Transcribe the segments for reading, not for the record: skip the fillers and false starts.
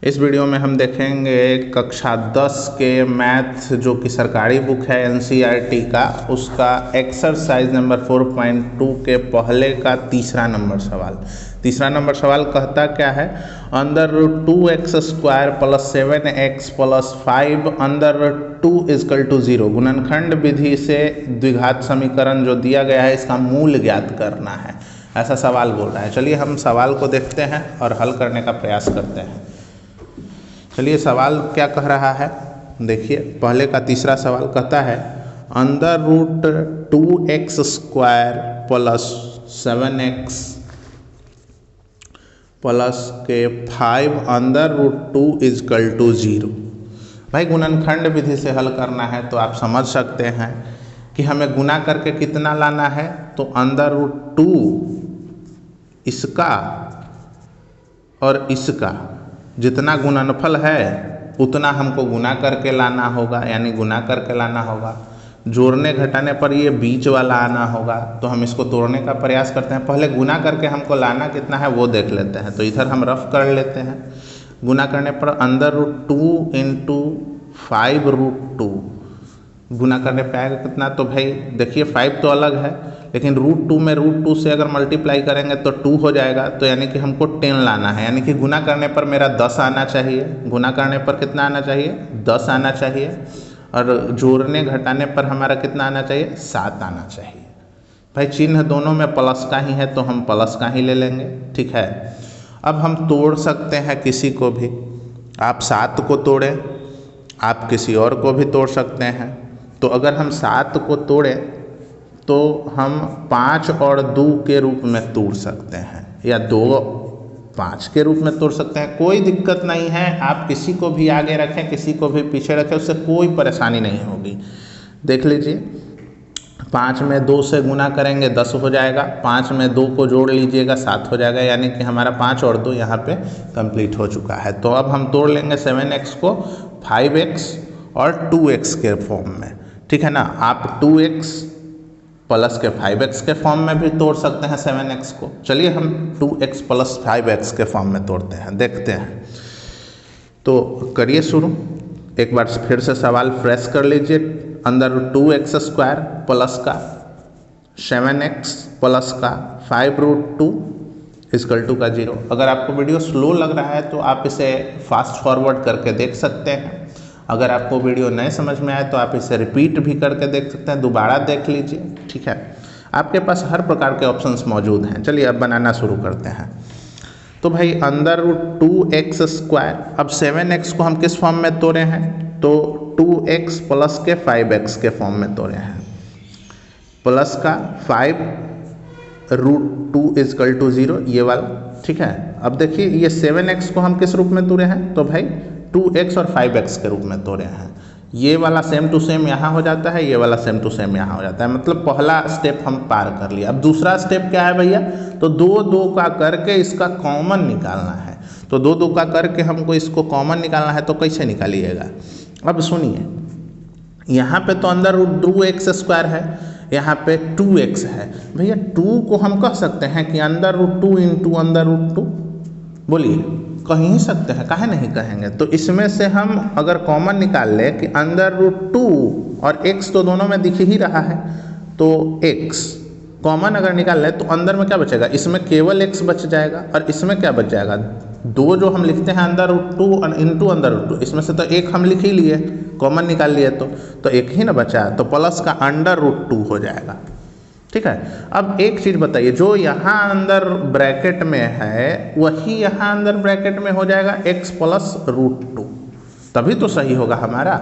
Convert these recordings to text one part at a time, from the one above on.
इस वीडियो में हम देखेंगे कक्षा 10 के मैथ जो कि सरकारी बुक है एनसीईआरटी का, उसका एक्सरसाइज नंबर 4.2 के पहले का तीसरा नंबर सवाल कहता क्या है, under root 2x square plus 7x plus 5 under root 2 equal to 0। गुणनखंड विधि से द्विघात समीकरण जो दिया गया है इसका मूल ज्ञात करना है, ऐसा सवाल बोल रहा है। चलिए हम सवाल को देखते हैं और हल करने का प्रयास करते हैं। चलिए सवाल क्या कह रहा है, देखिए पहले का तीसरा सवाल कहता है under root 2x square plus 7x plus के 5 अंडर रूट 2 इजकल टू 0। भाई गुणनखंड विधि से हल करना है तो आप समझ सकते हैं कि हमें गुना करके कितना लाना है, तो अंडर रूट 2 इसका और इसका जितना गुणनफल है उतना हमको गुना करके लाना होगा, यानी गुना करके लाना होगा। जोड़ने घटाने पर ये बीच वाला आना होगा, तो हम इसको तोड़ने का प्रयास करते हैं। पहले गुना करके हमको लाना कितना है वो देख लेते हैं, तो इधर हम रफ कर लेते हैं। गुना करने पर अंडर रूट 2 इंटू 5 रूट 2 गुना करने पे आएगा कितना, तो भाई देखिए 5 तो अलग है, लेकिन रूट 2 में रूट 2 से अगर मल्टीप्लाई करेंगे तो 2 हो जाएगा, तो यानी कि हमको 10 लाना है, यानी कि गुना करने पर मेरा 10 आना चाहिए। गुना करने पर कितना आना चाहिए, 10 आना चाहिए, और जोड़ने घटाने पर हमारा कितना आना चाहिए, 7 आना चाहिए। भाई चिन्ह दोनों में प्लस का ही है तो हम प्लस का ही ले लेंगे, ठीक है। अब हम तोड़ सकते हैं किसी को भी, आप 7 को तोड़ें, आप किसी और को भी तोड़ सकते हैं। तो अगर हम 7 को तोड़ें तो हम 5 और 2 के रूप में तोड़ सकते हैं, या 2 5 के रूप में तोड़ सकते हैं, कोई दिक्कत नहीं है। आप किसी को भी आगे रखें, किसी को भी पीछे रखें, उससे कोई परेशानी नहीं होगी। देख लीजिए 5 में 2 से गुना करेंगे 10 हो जाएगा, 5 में 2 को जोड़ लीजिएगा 7 हो जाएगा, यानी कि हमारा 5 और 2 यहाँ पे कंप्लीट हो चुका है। तो अब हम तोड़ लेंगे 7x को 5x और 2x के फॉर्म में, ठीक है ना। आप 2x प्लस के 5x के फॉर्म में भी तोड़ सकते हैं 7x को। चलिए हम 2x प्लस 5x के फॉर्म में तोड़ते हैं, देखते हैं। तो करिए शुरू, एक बार फिर से सवाल फ्रेश कर लीजिए। अंदर 2x स्क्वायर प्लस का 7x प्लस का 5 रूट 2 इजकल टू का 0। अगर आपको वीडियो स्लो लग रहा है तो आप इसे फास्ट फॉरवर्ड करके देख सकते हैं। अगर आपको वीडियो नहीं समझ में आए तो आप इसे रिपीट भी करके देख सकते हैं, दोबारा देख लीजिए, ठीक है। आपके पास हर प्रकार के ऑप्शंस मौजूद हैं। चलिए अब बनाना शुरू करते हैं। तो भाई अंडर रूट 2x स्क्वायर, अब 7x को हम किस फॉर्म में तोड़े हैं, तो 2x प्लस के 5x के फॉर्म में तोड़े हैं, प्लस का 5 रूट 2 इजकल टू 0 ये वाला, ठीक है। अब देखिए ये 7x को हम किस रूप में तोड़े हैं, तो भाई 2x और 5x के रूप में तोड़े हैं। ये वाला सेम टू सेम यहाँ हो जाता है, ये वाला सेम टू सेम यहाँ हो जाता है, मतलब पहला स्टेप हम पार कर लिया। अब दूसरा स्टेप क्या है भैया, तो 2 का करके इसका कॉमन निकालना है। तो 2 का करके हमको इसको कॉमन निकालना है, तो कैसे निकालिएगा। अब सुनिए, यहाँ पे तो अंदर रूट 2x स्क्वायर है, यहाँ पे 2x है। भैया 2 को हम कह सकते हैं कि अंदर रूट 2 इंटू अंदर रूट 2, बोलिए कह ही सकते हैं, काहे नहीं कहेंगे। तो इसमें से हम अगर कॉमन निकाल ले कि अंदर रूट 2 और x तो दोनों में दिख ही रहा है, तो x कॉमन अगर निकाल ले तो अंदर में क्या बचेगा, इसमें केवल x बच जाएगा, और इसमें क्या बच जाएगा, 2 जो हम लिखते हैं अंदर रूट 2 इंटू अंदर रूट 2, इसमें से तो 1 हम लिख ही लिए, कॉमन निकाल लिए तो 1 ही ना बचा, तो प्लस का अंडर रूट 2 हो जाएगा, ठीक है। अब एक चीज़ बताइए, जो यहाँ अंदर ब्रैकेट में है वही यहाँ अंदर ब्रैकेट में हो जाएगा x प्लस रूट 2, तभी तो सही होगा हमारा।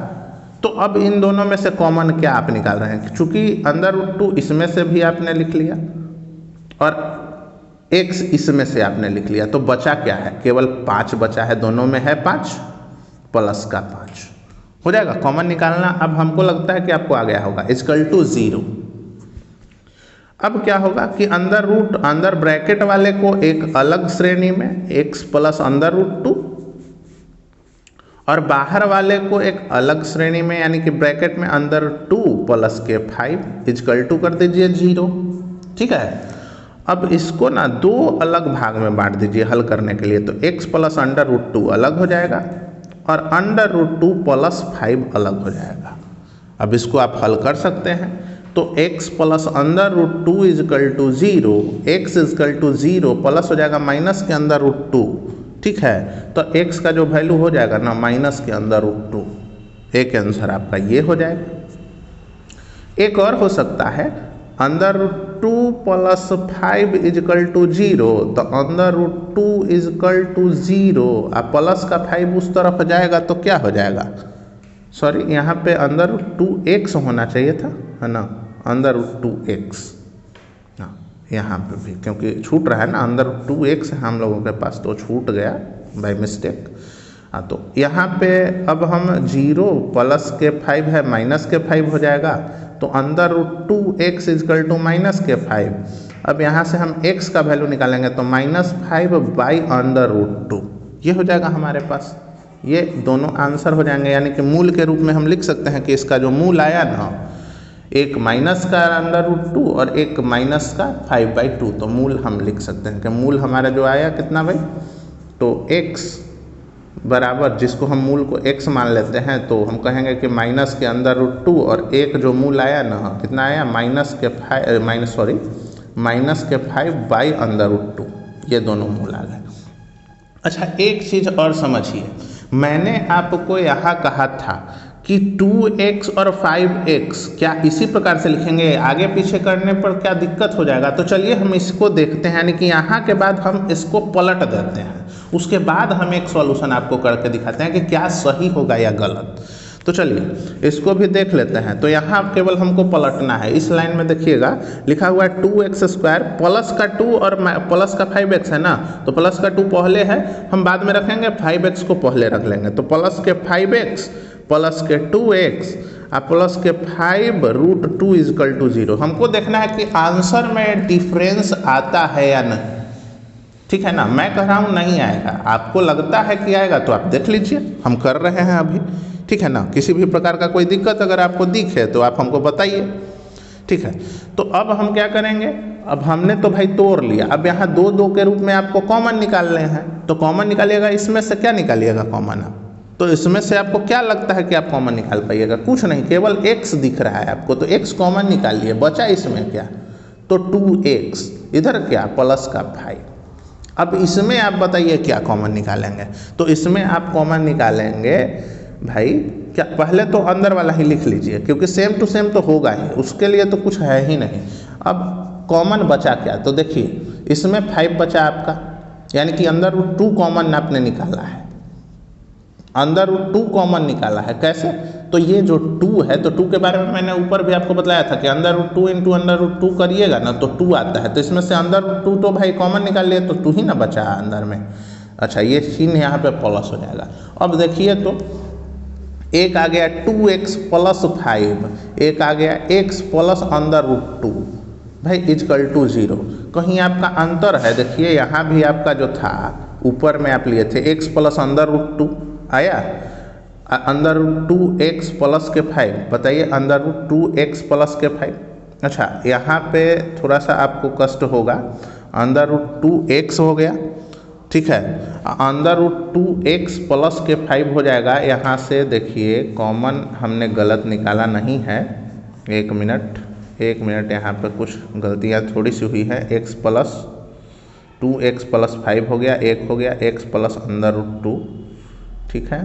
तो अब इन दोनों में से कॉमन क्या आप निकाल रहे हैं, चूंकि अंदर रूट 2 इसमें से भी आपने लिख लिया और x इसमें से आपने लिख लिया, तो बचा क्या है, केवल 5 बचा है, दोनों में है 5 प्लस का 5 हो जाएगा कॉमन निकालना। अब हमको लगता है कि आपको आ गया होगा, इजकल टू 0। अब क्या होगा कि अंदर ब्रैकेट वाले को एक अलग श्रेणी में x प्लस अंदर रूट 2, और बाहर वाले को एक अलग श्रेणी में, यानी कि ब्रैकेट में अंदर 2 प्लस के 5 इजकल टू कर दीजिए 0, ठीक है। अब इसको ना दो अलग भाग में बांट दीजिए हल करने के लिए, तो x प्लस अंडर रूट 2 अलग हो जाएगा और अंडर रूट 2 प्लस 5 अलग हो जाएगा। अब इसको आप हल कर सकते हैं, तो x plus under root 2 equal to 0, x equal to 0 plus हो जाएगा माइनस के अंदर रूट 2, ठीक है। तो x का जो वैल्यू हो जाएगा ना माइनस के अंदर रूट 2, एक आंसर आपका ये हो जाएगा। एक और हो सकता है अंदर रूट 2 प्लस 5 इजकल टू 0, तो अंदर रूट 2 इजकल टू 0, अब प्लस का 5 उस तरफ जाएगा तो क्या हो जाएगा, सॉरी यहाँ पे अंदर रूट 2x होना चाहिए था, है ना, अंदर रूट 2x, हाँ यहाँ पे भी क्योंकि छूट रहा है ना, अंदर रूट 2x है हम लोगों के पास तो छूट गया बाय मिस्टेक। हाँ तो यहाँ पे अब हम 0 प्लस के 5 है माइनस के 5 हो जाएगा, तो अंदर root 2x is equal to minus के 5। अब यहाँ से हम x का वैल्यू निकालेंगे तो -5 बाई अंडर रूट 2, ये हो जाएगा हमारे पास। ये दोनों आंसर हो जाएंगे, यानी कि मूल के रूप में हम लिख सकते हैं कि इसका जो मूल आया ना, एक माइनस का अंडर रूट 2 और एक माइनस का 5/2, तो मूल हम लिख सकते हैं कि मूल हमारा जो आया कितना भाई, तो x बराबर, जिसको हम मूल को x मान लेते हैं, तो हम कहेंगे कि माइनस के अंदर रूट 2 और एक जो मूल आया ना कितना आया माइनस के 5 बाई अंदर रूट 2, ये दोनों मूल आ गए। अच्छा एक चीज़ और समझिए, मैंने आपको यहाँ कहा था कि 2x और 5x क्या इसी प्रकार से लिखेंगे, आगे पीछे करने पर क्या दिक्कत हो जाएगा। तो चलिए हम इसको देखते हैं, यानी कि यहाँ के बाद हम इसको पलट देते हैं, उसके बाद हम एक सॉल्यूशन आपको करके दिखाते हैं कि क्या सही होगा या गलत। तो चलिए इसको भी देख लेते हैं। तो यहाँ केवल हमको पलटना है, इस लाइन में देखिएगा लिखा हुआ है 2x² प्लस का 2 और प्लस का 5x है ना, तो प्लस का 2 पहले है, हम बाद में रखेंगे, 5x को पहले रख लेंगे, तो प्लस के 5x प्लस के 2x और प्लस के 5 रूट 2 इजकल टू 0। हमको देखना है कि आंसर में डिफरेंस आता है या नहीं, ठीक है ना। मैं कह रहा हूँ नहीं आएगा, आपको लगता है कि आएगा तो आप देख लीजिए, हम कर रहे हैं अभी, ठीक है ना। किसी भी प्रकार का कोई दिक्कत अगर आपको दिखे तो आप हमको बताइए, ठीक है। तो अब हम क्या करेंगे, अब हमने तो भाई तोड़ लिया, अब यहाँ 2 के रूप में आपको कॉमन निकालने हैं, तो कॉमन निकालिएगा, इसमें से क्या निकालिएगा कॉमन आप, तो इसमें से आपको क्या लगता है कि आप कॉमन निकाल पाइएगा, कुछ नहीं, केवल x दिख रहा है आपको, तो x कॉमन निकालिए, बचा इसमें क्या, तो 2x, इधर क्या प्लस का 5। अब इसमें आप बताइए क्या कॉमन निकालेंगे, तो इसमें आप कॉमन निकालेंगे भाई क्या, पहले तो अंदर वाला ही लिख लीजिए क्योंकि सेम टू सेम तो होगा ही, उसके लिए तो कुछ है ही नहीं। अब कॉमन बचा क्या, तो देखिए इसमें 5 बचा आपका, यानी कि अंदर रूट 2 कॉमन आपने निकाला है, अंदर रूट 2 कॉमन निकाला है, कैसे, तो ये जो 2 है, तो 2 के बारे में मैंने ऊपर भी आपको बताया था कि अंदर रूट 2 इंटू अंदर रूट 2 करिएगा ना तो 2 आता है, तो इसमें से अंदर रूट 2 तो भाई कॉमन निकाल लिए तो 2 ही ना बचा अंदर में। अच्छा ये चिन्ह यहाँ पे प्लस हो जाएगा। अब देखिए तो एक आ गया 2x प्लस 5, एक आ गया x प्लस अंदर रूट 2 भाई इजकल टू 0, कहीं आपका अंतर है, देखिए यहाँ भी आपका जो था ऊपर में आप लिए थे x प्लस अंदर रूट 2 आया, अंदर रूट 2x प्लस के 5, बताइए अंदर रूट 2x प्लस के 5। अच्छा यहाँ पे थोड़ा सा आपको कष्ट होगा, अंदर रूट 2x हो गया, ठीक है, अंदर रूट 2x प्लस के 5 हो जाएगा। यहाँ से देखिए कॉमन हमने गलत निकाला नहीं है, एक मिनट यहाँ पे कुछ गलतियाँ थोड़ी सी हुई है, x प्लस 2x प्लस 5 हो गया, एक हो गया x प्लस अंदर रूट 2, ठीक है।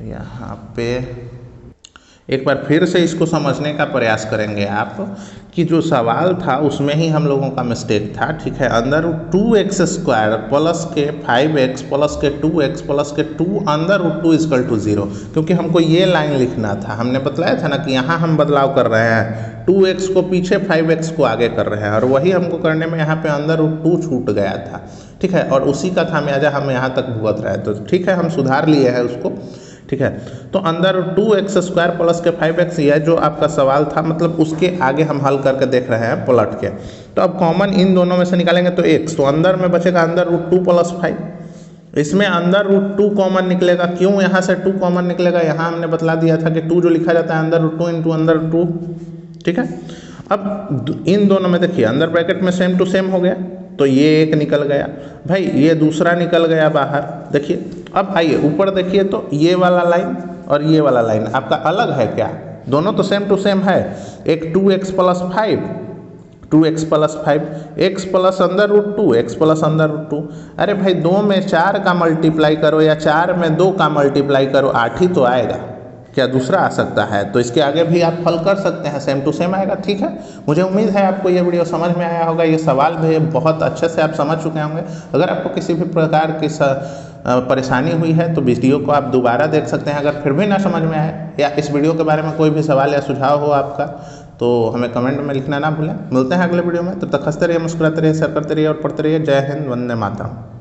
यहाँ पे एक बार फिर से इसको समझने का प्रयास करेंगे आप कि जो सवाल था उसमें ही हम लोगों का मिस्टेक था, ठीक है। अंदर रूट 2x² प्लस के 5x प्लस के 2x प्लस के 2 अंदर रूट 2 इजकल टू 0, क्योंकि हमको ये लाइन लिखना था, हमने बतलाया था ना कि यहाँ हम बदलाव कर रहे हैं, 2x को पीछे 5x को आगे कर रहे हैं, और वही हमको करने में यहाँ पे अंदर रूट 2 छूट गया था, ठीक है, और उसी का खामियाजा हम यहाँ तक भुगत रहे हैं, तो ठीक है हम सुधार लिए हैं उसको, ठीक है। तो अंदर 2x² प्लस के 5x यह जो आपका सवाल था, मतलब उसके आगे हम हल करके देख रहे हैं पलट के। तो अब कॉमन इन दोनों में से निकालेंगे तो x, तो अंदर में बचेगा अंदर रूट 2 प्लस 5, इसमें अंदर रूट 2 कॉमन निकलेगा, क्यों यहाँ से 2 कॉमन निकलेगा, यहाँ हमने बतला दिया था कि 2 जो लिखा जाता है अंदर रूट 2 इंटू अंदर 2, ठीक है। अब इन दोनों में देखिए अंदर ब्रैकेट में सेम टू सेम हो गया, तो ये एक निकल गया भाई, ये दूसरा निकल गया बाहर। देखिए अब आइए ऊपर देखिए, तो ये वाला लाइन और ये वाला लाइन आपका अलग है क्या? दोनों तो सेम टू सेम है। एक 2x + 5, 2x + 5, x प्लस अंदर रूट 2, x प्लस अंदर रूट 2। अरे भाई 2 में 4 का मल्टीप्लाई करो या 4 में 2 का मल्टीप्लाई करो, 8 ही तो आएगा, क्या दूसरा आ सकता है? तो इसके आगे भी आप हल कर सकते हैं, सेम टू सेम आएगा। ठीक है, मुझे उम्मीद है आपको ये वीडियो समझ में आया होगा, ये सवाल भी बहुत अच्छे से आप समझ चुके होंगे। अगर आपको किसी भी प्रकार की परेशानी हुई है तो वीडियो को आप दोबारा देख सकते हैं। अगर फिर भी ना समझ में आए या इस वीडियो के बारे में कोई भी सवाल या सुझाव हो आपका, तो हमें कमेंट में लिखना ना भूलें। मिलते हैं अगले वीडियो में, तब तक हंसते रहिए, मुस्कुराते रहिए, शेयर करते रहिए और पढ़ते रहिए। जय हिंद, वंदे मातरम।